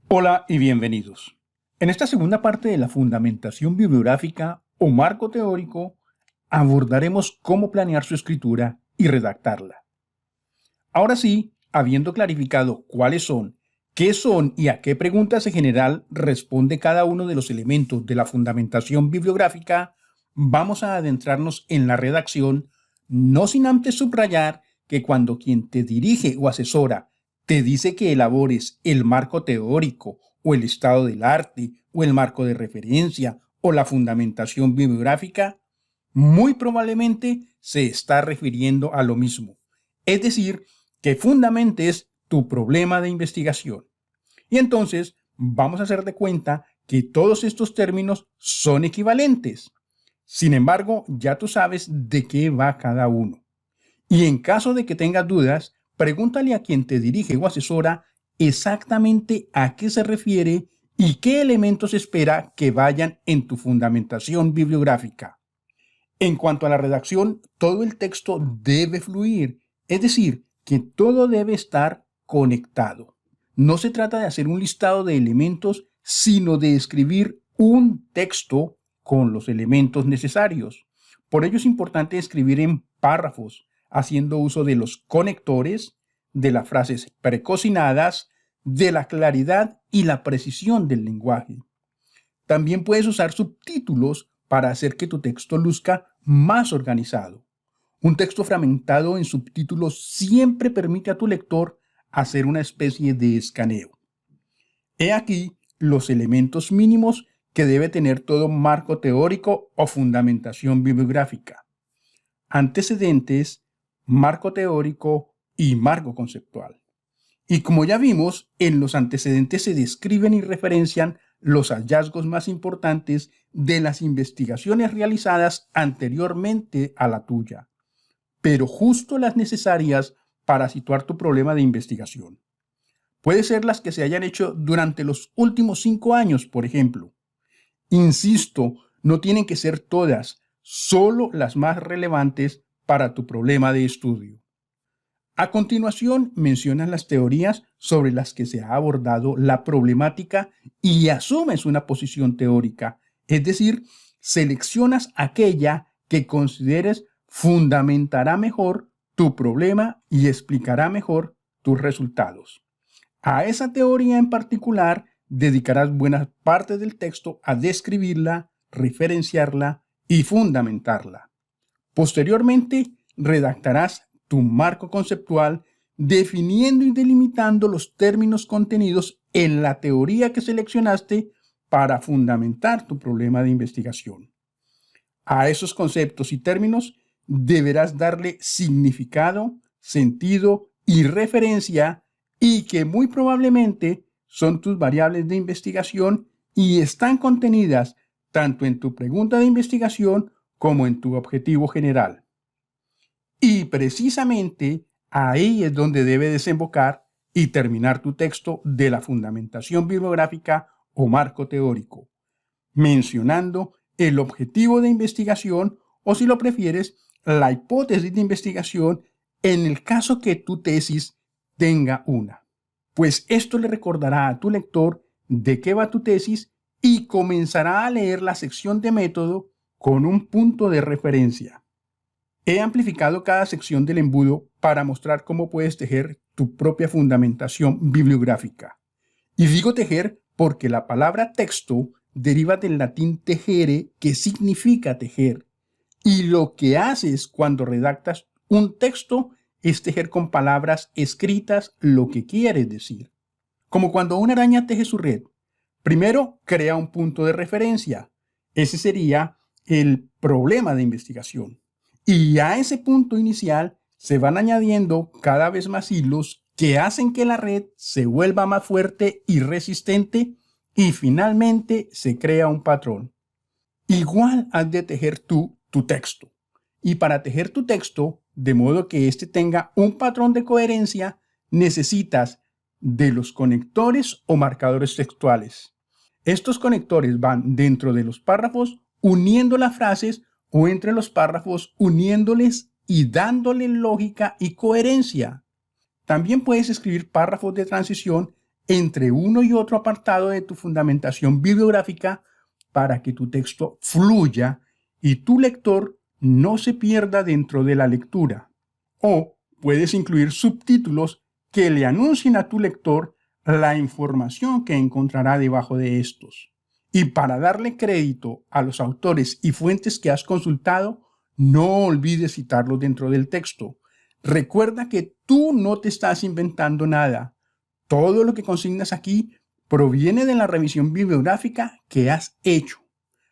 Hola y bienvenidos. En esta segunda parte de la fundamentación bibliográfica o marco teórico, abordaremos cómo planear su escritura y redactarla. Ahora sí, habiendo clarificado cuáles son, qué son y a qué preguntas en general responde cada uno de los elementos de la fundamentación bibliográfica, vamos a adentrarnos en la redacción, no sin antes subrayar que cuando quien te dirige o asesora te dice que elabores el marco teórico o el estado del arte o el marco de referencia o la fundamentación bibliográfica, muy probablemente se está refiriendo a lo mismo. Es decir, que fundamentes tu problema de investigación. Y entonces vamos a hacer de cuenta que todos estos términos son equivalentes. Sin embargo, ya tú sabes de qué va cada uno. Y en caso de que tengas dudas, pregúntale a quien te dirige o asesora exactamente a qué se refiere y qué elementos espera que vayan en tu fundamentación bibliográfica. En cuanto a la redacción, todo el texto debe fluir, es decir, que todo debe estar conectado. No se trata de hacer un listado de elementos, sino de escribir un texto con los elementos necesarios. Por ello es importante escribir en párrafos, haciendo uso de los conectores, de las frases precocinadas, de la claridad y la precisión del lenguaje. También puedes usar subtítulos para hacer que tu texto luzca más organizado. Un texto fragmentado en subtítulos siempre permite a tu lector hacer una especie de escaneo. He aquí los elementos mínimos que debe tener todo marco teórico o fundamentación bibliográfica: antecedentes, marco teórico y marco conceptual. Y como ya vimos, en los antecedentes se describen y referencian los hallazgos más importantes de las investigaciones realizadas anteriormente a la tuya, pero justo las necesarias para situar tu problema de investigación. Puede ser las que se hayan hecho durante los últimos 5 años, por ejemplo. Insisto, no tienen que ser todas, solo las más relevantes para tu problema de estudio. A continuación, mencionas las teorías sobre las que se ha abordado la problemática y asumes una posición teórica, es decir, seleccionas aquella que consideres fundamentará mejor tu problema y explicará mejor tus resultados. A esa teoría en particular dedicarás buena parte del texto a describirla, referenciarla y fundamentarla. Posteriormente, redactarás tu marco conceptual definiendo y delimitando los términos contenidos en la teoría que seleccionaste para fundamentar tu problema de investigación. A esos conceptos y términos deberás darle significado, sentido y referencia, y que muy probablemente son tus variables de investigación y están contenidas tanto en tu pregunta de investigación como en tu objetivo general. Y precisamente ahí es donde debe desembocar y terminar tu texto de la fundamentación bibliográfica o marco teórico, mencionando el objetivo de investigación o, si lo prefieres, la hipótesis de investigación en el caso que tu tesis tenga una. Pues esto le recordará a tu lector de qué va tu tesis y comenzará a leer la sección de método con un punto de referencia. He amplificado cada sección del embudo para mostrar cómo puedes tejer tu propia fundamentación bibliográfica. Y digo tejer porque la palabra texto deriva del latín tejere, que significa tejer. Y lo que haces cuando redactas un texto es tejer con palabras escritas lo que quieres decir. Como cuando una araña teje su red. Primero crea un punto de referencia. Ese sería el problema de investigación. Y a ese punto inicial se van añadiendo cada vez más hilos que hacen que la red se vuelva más fuerte y resistente, y finalmente se crea un patrón. Igual has de tejer tú tu texto. Y para tejer tu texto, de modo que éste tenga un patrón de coherencia, necesitas de los conectores o marcadores textuales. Estos conectores van dentro de los párrafos uniendo las frases o entre los párrafos uniéndoles y dándole lógica y coherencia. También puedes escribir párrafos de transición entre uno y otro apartado de tu fundamentación bibliográfica para que tu texto fluya y tu lector no se pierda dentro de la lectura. O puedes incluir subtítulos que le anuncien a tu lector la información que encontrará debajo de estos. Y para darle crédito a los autores y fuentes que has consultado, no olvides citarlos dentro del texto. Recuerda que tú no te estás inventando nada. Todo lo que consignas aquí proviene de la revisión bibliográfica que has hecho.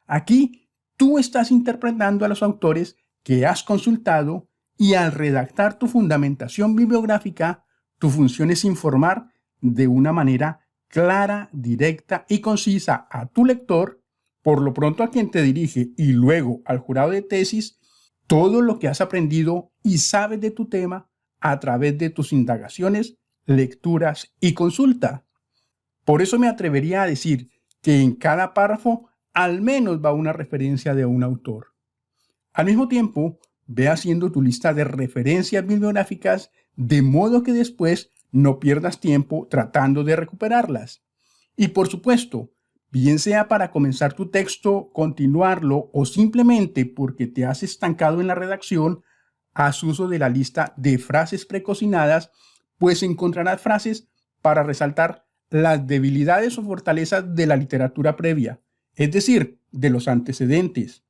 Aquí tú estás interpretando a los autores que has consultado y al redactar tu fundamentación bibliográfica, tu función es informar de una manera clara, directa y concisa a tu lector, por lo pronto a quien te dirige y luego al jurado de tesis, todo lo que has aprendido y sabes de tu tema a través de tus indagaciones, lecturas y consulta. Por eso me atrevería a decir que en cada párrafo al menos va una referencia de un autor. Al mismo tiempo, ve haciendo tu lista de referencias bibliográficas de modo que después no pierdas tiempo tratando de recuperarlas. Y por supuesto, bien sea para comenzar tu texto, continuarlo o simplemente porque te has estancado en la redacción, haz uso de la lista de frases precocinadas, pues encontrarás frases para resaltar las debilidades o fortalezas de la literatura previa, es decir, de los antecedentes,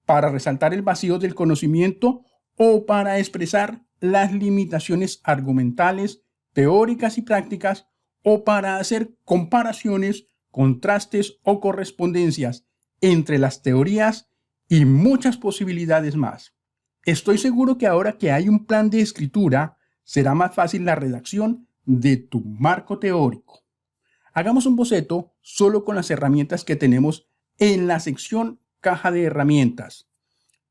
para resaltar el vacío del conocimiento o para expresar las limitaciones argumentales, teóricas y prácticas, o para hacer comparaciones, contrastes o correspondencias entre las teorías y muchas posibilidades más. Estoy seguro que ahora que hay un plan de escritura, será más fácil la redacción de tu marco teórico. Hagamos un boceto solo con las herramientas que tenemos en la sección Caja de herramientas.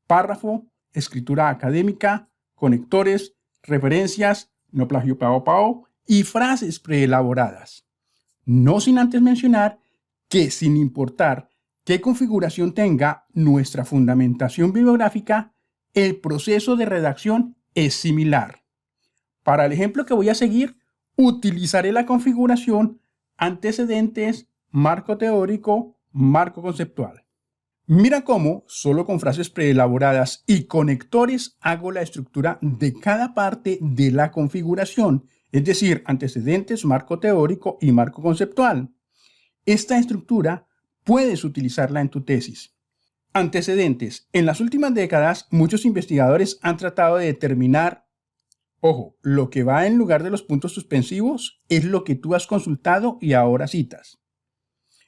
Párrafo, escritura académica, conectores, referencias, no plagio pao y frases preelaboradas. No sin antes mencionar que sin importar qué configuración tenga nuestra fundamentación bibliográfica, el proceso de redacción es similar. Para el ejemplo que voy a seguir, utilizaré la configuración antecedentes, marco teórico, marco conceptual. Mira cómo, solo con frases preelaboradas y conectores, hago la estructura de cada parte de la configuración, es decir, antecedentes, marco teórico y marco conceptual. Esta estructura puedes utilizarla en tu tesis. Antecedentes. En las últimas décadas, muchos investigadores han tratado de determinar, ojo, lo que va en lugar de los puntos suspensivos es lo que tú has consultado y ahora citas.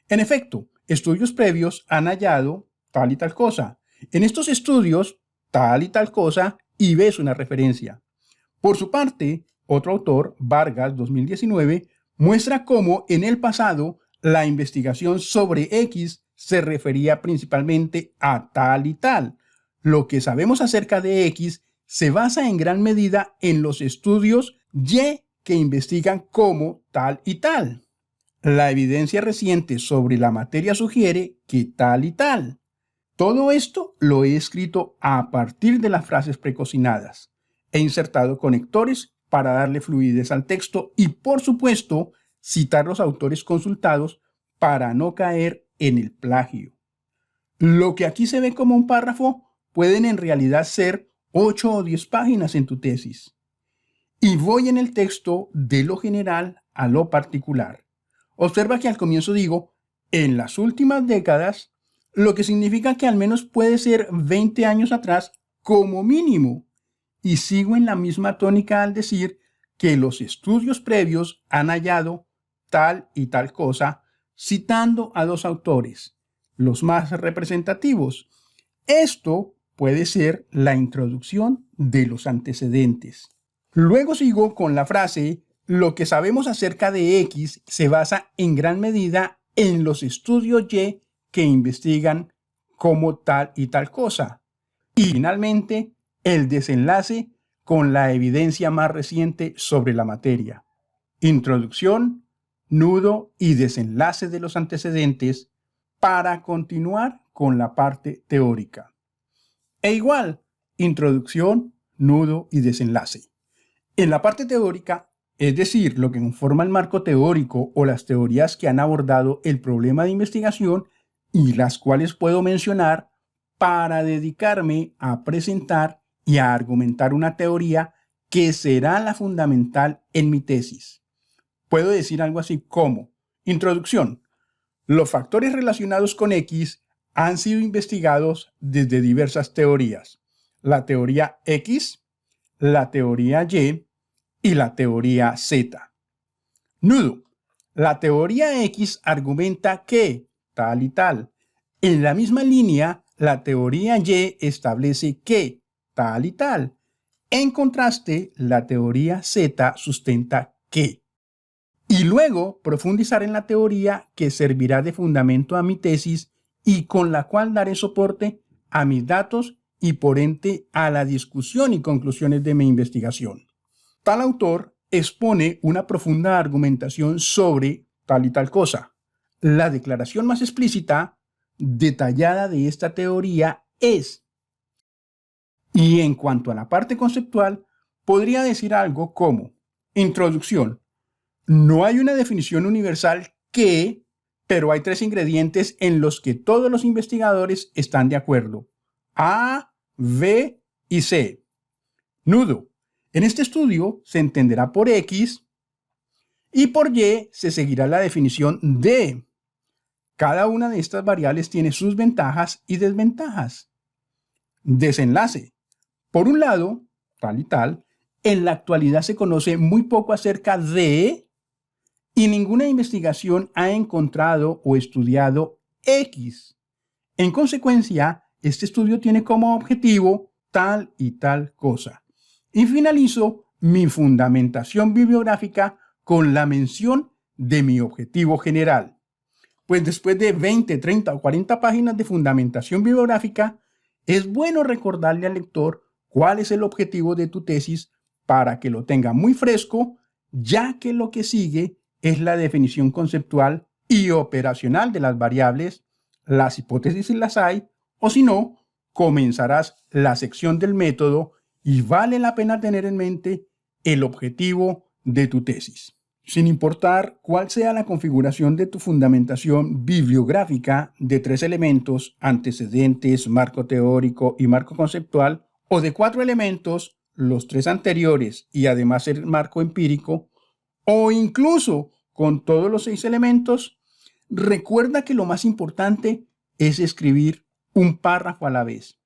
En efecto, estudios previos han hallado tal y tal cosa. En estos estudios, tal y tal cosa, y ves una referencia. Por su parte, otro autor, Vargas, 2019, muestra cómo en el pasado la investigación sobre X se refería principalmente a tal y tal. Lo que sabemos acerca de X se basa en gran medida en los estudios Y que investigan cómo tal y tal. La evidencia reciente sobre la materia sugiere que tal y tal. Todo esto lo he escrito a partir de las frases precocinadas. He insertado conectores para darle fluidez al texto y, por supuesto, citar los autores consultados para no caer en el plagio. Lo que aquí se ve como un párrafo pueden en realidad ser 8 o 10 páginas en tu tesis. Y voy en el texto de lo general a lo particular. Observa que al comienzo digo, en las últimas décadas, lo que significa que al menos puede ser 20 años atrás como mínimo. Y sigo en la misma tónica al decir que los estudios previos han hallado tal y tal cosa, citando a dos autores, los más representativos. Esto puede ser la introducción de los antecedentes. Luego sigo con la frase, lo que sabemos acerca de X se basa en gran medida en los estudios Y que investigan como tal y tal cosa. Y finalmente, el desenlace con la evidencia más reciente sobre la materia. Introducción, nudo y desenlace de los antecedentes para continuar con la parte teórica. E igual, introducción, nudo y desenlace. En la parte teórica, es decir, lo que conforma el marco teórico o las teorías que han abordado el problema de investigación y las cuales puedo mencionar para dedicarme a presentar y a argumentar una teoría que será la fundamental en mi tesis. Puedo decir algo así como: introducción. Los factores relacionados con X han sido investigados desde diversas teorías: la teoría X, la teoría Y y la teoría Z. Nudo. La teoría X argumenta que tal y tal. En la misma línea, la teoría Y establece que tal y tal. En contraste, la teoría Z sustenta que. Y luego profundizar en la teoría que servirá de fundamento a mi tesis y con la cual daré soporte a mis datos y por ende a la discusión y conclusiones de mi investigación. Tal autor expone una profunda argumentación sobre tal y tal cosa. La declaración más explícita, detallada de esta teoría es. Y en cuanto a la parte conceptual, podría decir algo como: introducción. No hay una definición universal que, pero hay 3 ingredientes en los que todos los investigadores están de acuerdo: A, B y C. Nudo. En este estudio se entenderá por X y por Y se seguirá la definición de. Cada una de estas variables tiene sus ventajas y desventajas. Desenlace. Por un lado, tal y tal, en la actualidad se conoce muy poco acerca de y ninguna investigación ha encontrado o estudiado X. En consecuencia, este estudio tiene como objetivo tal y tal cosa. Y finalizo mi fundamentación bibliográfica con la mención de mi objetivo general. Pues después de 20, 30 o 40 páginas de fundamentación bibliográfica, es bueno recordarle al lector cuál es el objetivo de tu tesis para que lo tenga muy fresco, ya que lo que sigue es la definición conceptual y operacional de las variables. Las hipótesis si las hay, o si no, comenzarás la sección del método y vale la pena tener en mente el objetivo de tu tesis. Sin importar cuál sea la configuración de tu fundamentación bibliográfica de 3 elementos: antecedentes, marco teórico y marco conceptual, o de 4 elementos, los 3 anteriores y además el marco empírico, o incluso con todos los 6 elementos, recuerda que lo más importante es escribir un párrafo a la vez.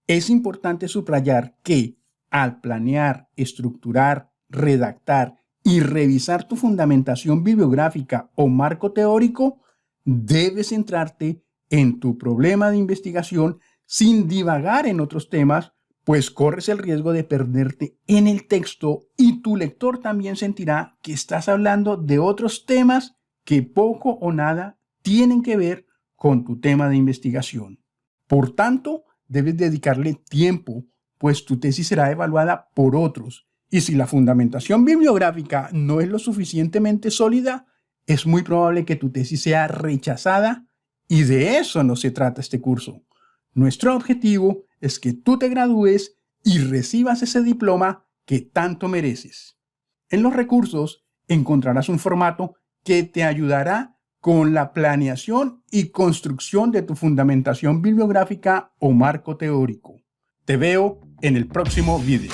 Es importante subrayar que al planear, estructurar, redactar y revisar tu fundamentación bibliográfica o marco teórico, debes centrarte en tu problema de investigación sin divagar en otros temas, pues corres el riesgo de perderte en el texto y tu lector también sentirá que estás hablando de otros temas que poco o nada tienen que ver con tu tema de investigación. Por tanto, debes dedicarle tiempo, pues tu tesis será evaluada por otros. Y si la fundamentación bibliográfica no es lo suficientemente sólida, es muy probable que tu tesis sea rechazada, y de eso no se trata este curso. Nuestro objetivo es que tú te gradúes y recibas ese diploma que tanto mereces. En los recursos encontrarás un formato que te ayudará con la planeación y construcción de tu fundamentación bibliográfica o marco teórico. Te veo en el próximo video.